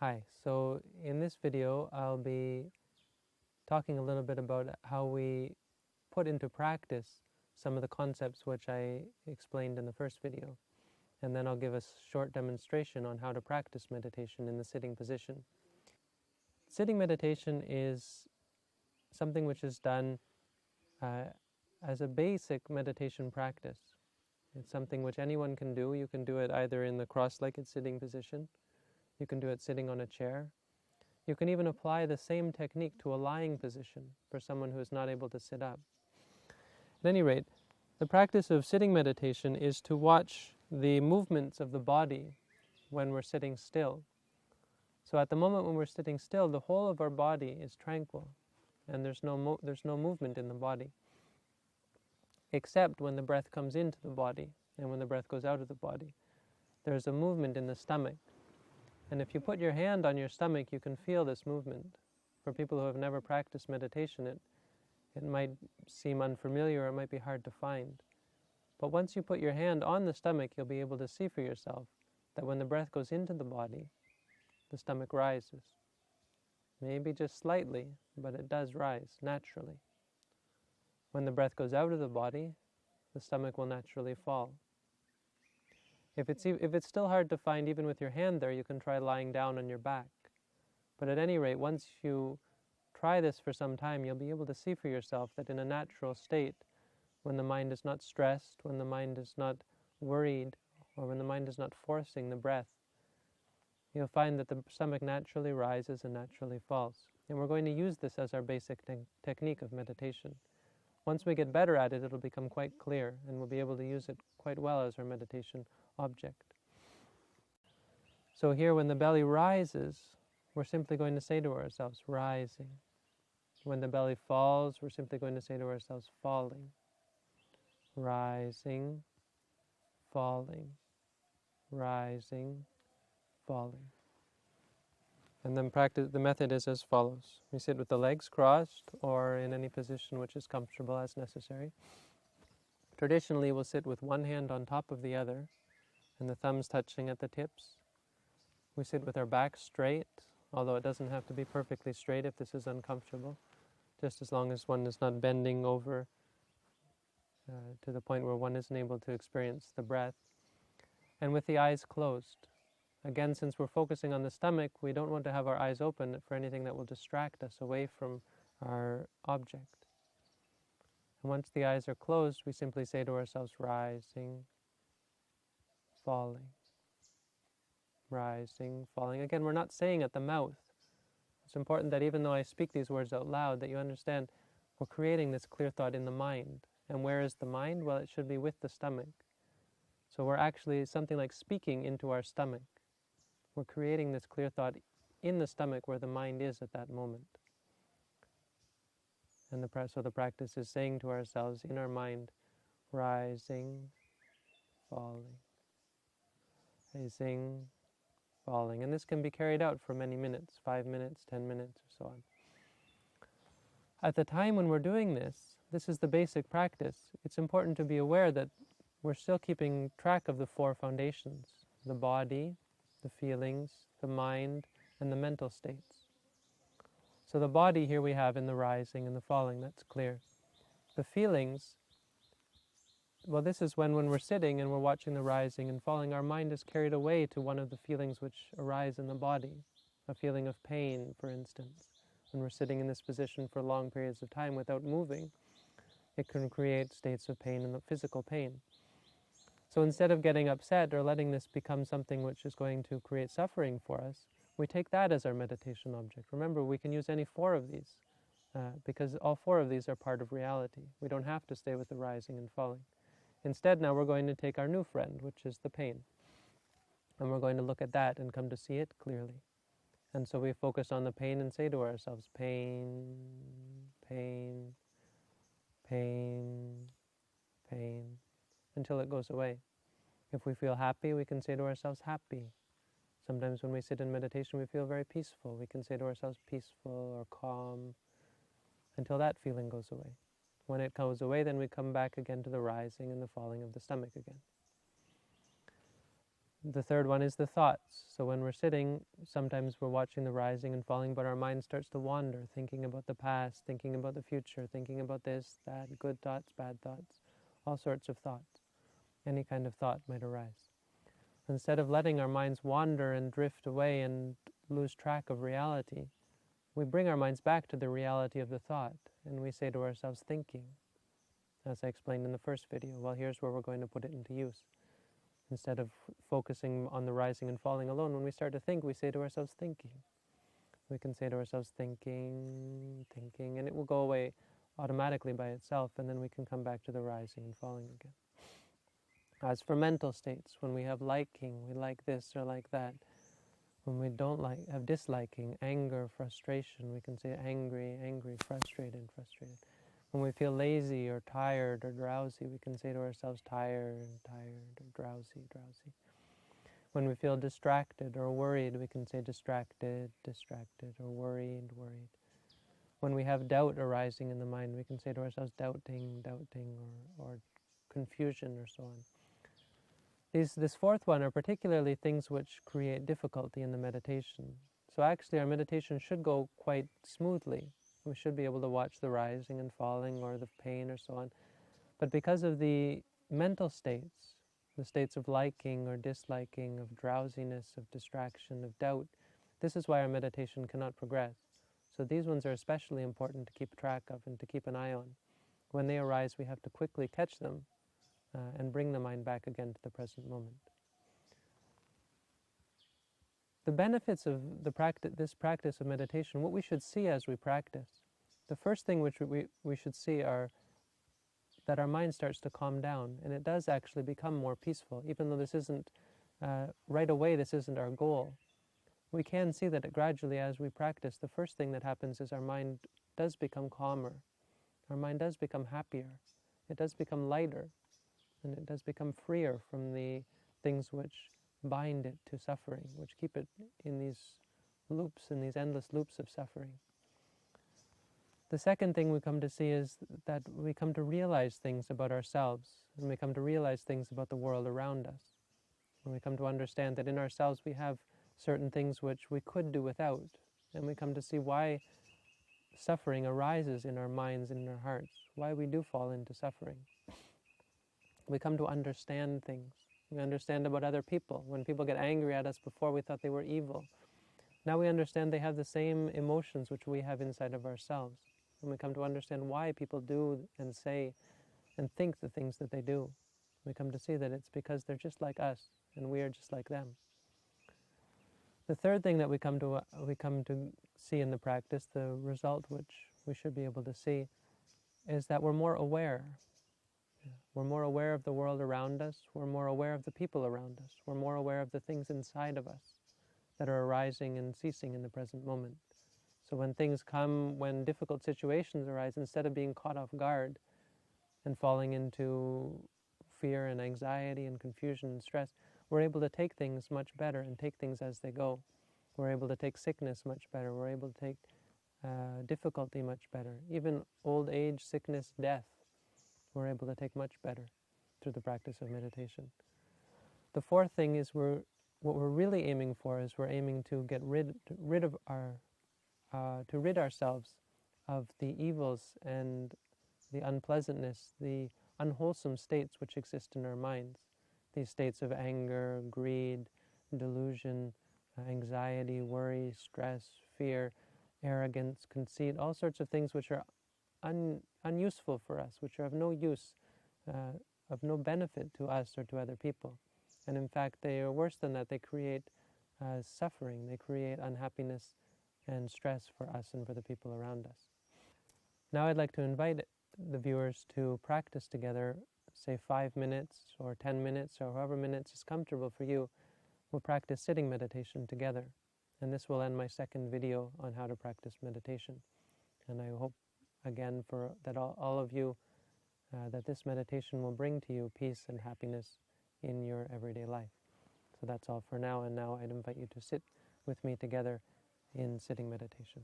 Hi, so in this video I'll be talking a little bit about how we put into practice some of the concepts which I explained in the first video. And then I'll give a short demonstration on how to practice meditation in the sitting position. Sitting meditation is something which is done as a basic meditation practice. It's something which anyone can do. You can do it either in the cross-legged sitting position, you can do it sitting on a chair. You can even apply the same technique to a lying position for someone who is not able to sit up. At any rate, the practice of sitting meditation is to watch the movements of the body when we're sitting still. So at the moment when we're sitting still, the whole of our body is tranquil, and there's no movement in the body, except when the breath comes into the body and when the breath goes out of the body. There's a movement in the stomach. And if you put your hand on your stomach, you can feel this movement. For people who have never practiced meditation, it might seem unfamiliar, or it might be hard to find. But once you put your hand on the stomach, you'll be able to see for yourself that when the breath goes into the body, the stomach rises. Maybe just slightly, but it does rise naturally. When the breath goes out of the body, the stomach will naturally fall. If it's still hard to find even with your hand there, you can try lying down on your back. But at any rate, once you try this for some time, you'll be able to see for yourself that in a natural state, when the mind is not stressed, when the mind is not worried, or when the mind is not forcing the breath, you'll find that the stomach naturally rises and naturally falls. And we're going to use this as our basic technique of meditation. Once we get better at it, it'll become quite clear, and we'll be able to use it quite well as our meditation object. So here, when the belly rises, we're simply going to say to ourselves, rising. When the belly falls, we're simply going to say to ourselves, falling. Rising, falling, rising, falling. And then the method is as follows. We sit with the legs crossed or in any position which is comfortable as necessary. Traditionally, we'll sit with one hand on top of the other and the thumbs touching at the tips. We sit with our back straight, although it doesn't have to be perfectly straight if this is uncomfortable, just as long as one is not bending over to the point where one isn't able to experience the breath. And with the eyes closed. Again, since we're focusing on the stomach, we don't want to have our eyes open for anything that will distract us away from our object. And once the eyes are closed, we simply say to ourselves, rising, falling, rising, falling. Again, we're not saying at the mouth. It's important that even though I speak these words out loud, that you understand we're creating this clear thought in the mind. And where is the mind? Well, it should be with the stomach. So we're actually something like speaking into our stomach. We're creating this clear thought in the stomach where the mind is at that moment. And so the practice is saying to ourselves in our mind, rising, falling, rising, falling. And this can be carried out for many minutes, 5 minutes, 10 minutes, or so on. At the time when we're doing this is the basic practice. It's important to be aware that we're still keeping track of the 4 foundations: the body, the feelings, the mind, and the mental states. So the body here we have in the rising and the falling, that's clear. The feelings, well, this is when we're sitting and we're watching the rising and falling, our mind is carried away to one of the feelings which arise in the body. A feeling of pain, for instance. When we're sitting in this position for long periods of time without moving, it can create states of pain and physical pain. So instead of getting upset or letting this become something which is going to create suffering for us, we take that as our meditation object. Remember, we can use any 4 of these, because all 4 of these are part of reality. We don't have to stay with the rising and falling. Instead, now we're going to take our new friend, which is the pain. And we're going to look at that and come to see it clearly. And so we focus on the pain and say to ourselves, pain, pain, pain, pain, until it goes away. If we feel happy, we can say to ourselves, happy. Sometimes when we sit in meditation, we feel very peaceful. We can say to ourselves, peaceful or calm, until that feeling goes away. When it goes away, then we come back again to the rising and the falling of the stomach again. The third one is the thoughts. So when we're sitting, sometimes we're watching the rising and falling, but our mind starts to wander, thinking about the past, thinking about the future, thinking about this, that, good thoughts, bad thoughts, all sorts of thoughts. Any kind of thought might arise. Instead of letting our minds wander and drift away and lose track of reality, we bring our minds back to the reality of the thought, and we say to ourselves, thinking. As I explained in the first video, well, here's where we're going to put it into use. Instead of focusing on the rising and falling alone, when we start to think, we say to ourselves, thinking. We can say to ourselves, thinking, thinking, and it will go away automatically by itself, and then we can come back to the rising and falling again. As for mental states, when we have liking, we like this or like that. When we don't like, have disliking, anger, frustration, we can say angry, angry, frustrated, frustrated. When we feel lazy or tired or drowsy, we can say to ourselves, tired, tired, or drowsy, drowsy. When we feel distracted or worried, we can say distracted, distracted, or worried, worried. When we have doubt arising in the mind, we can say to ourselves, doubting, doubting, or confusion, or so on. This fourth one are particularly things which create difficulty in the meditation. So actually our meditation should go quite smoothly. We should be able to watch the rising and falling or the pain or so on. But because of the mental states, the states of liking or disliking, of drowsiness, of distraction, of doubt, this is why our meditation cannot progress. So these ones are especially important to keep track of and to keep an eye on. When they arise, we have to quickly catch them and bring the mind back again to the present moment. The benefits of this practice of meditation, what we should see as we practice, the first thing which we should see are that our mind starts to calm down, and it does actually become more peaceful, even though this isn't, right away this isn't our goal. We can see that gradually as we practice, the first thing that happens is our mind does become calmer, our mind does become happier, it does become lighter, and it does become freer from the things which bind it to suffering, which keep it in these loops, in these endless loops of suffering. The second thing we come to see is that we come to realize things about ourselves, and we come to realize things about the world around us. And we come to understand that in ourselves we have certain things which we could do without, and we come to see why suffering arises in our minds and in our hearts, why we do fall into suffering. We come to understand things. We understand about other people. When people get angry at us before, we thought they were evil. Now we understand they have the same emotions which we have inside of ourselves. And we come to understand why people do and say and think the things that they do. We come to see that it's because they're just like us, and we are just like them. The third thing that we come to see in the practice, the result which we should be able to see, is that we're more aware. We're more aware of the world around us. We're more aware of the people around us. We're more aware of the things inside of us that are arising and ceasing in the present moment. So when things come, when difficult situations arise, instead of being caught off guard and falling into fear and anxiety and confusion and stress, we're able to take things much better and take things as they go. We're able to take sickness much better. We're able to take difficulty much better. Even old age, sickness, death, we're able to take much better through the practice of meditation. The fourth thing is what we're really aiming for is we're aiming to get rid ourselves of the evils and the unpleasantness, the unwholesome states which exist in our minds. These states of anger, greed, delusion, anxiety, worry, stress, fear, arrogance, conceit, all sorts of things which are unuseful for us, which are of no use, of no benefit to us or to other people. And in fact, they are worse than that. They create suffering. They create unhappiness and stress for us and for the people around us. Now I'd like to invite the viewers to practice together, say 5 minutes or 10 minutes or however minutes is comfortable for you. We'll practice sitting meditation together. And this will end my second video on how to practice meditation. And I hope again that all of you, that this meditation will bring to you peace and happiness in your everyday life. So that's all for now, and now I'd invite you to sit with me together in sitting meditation.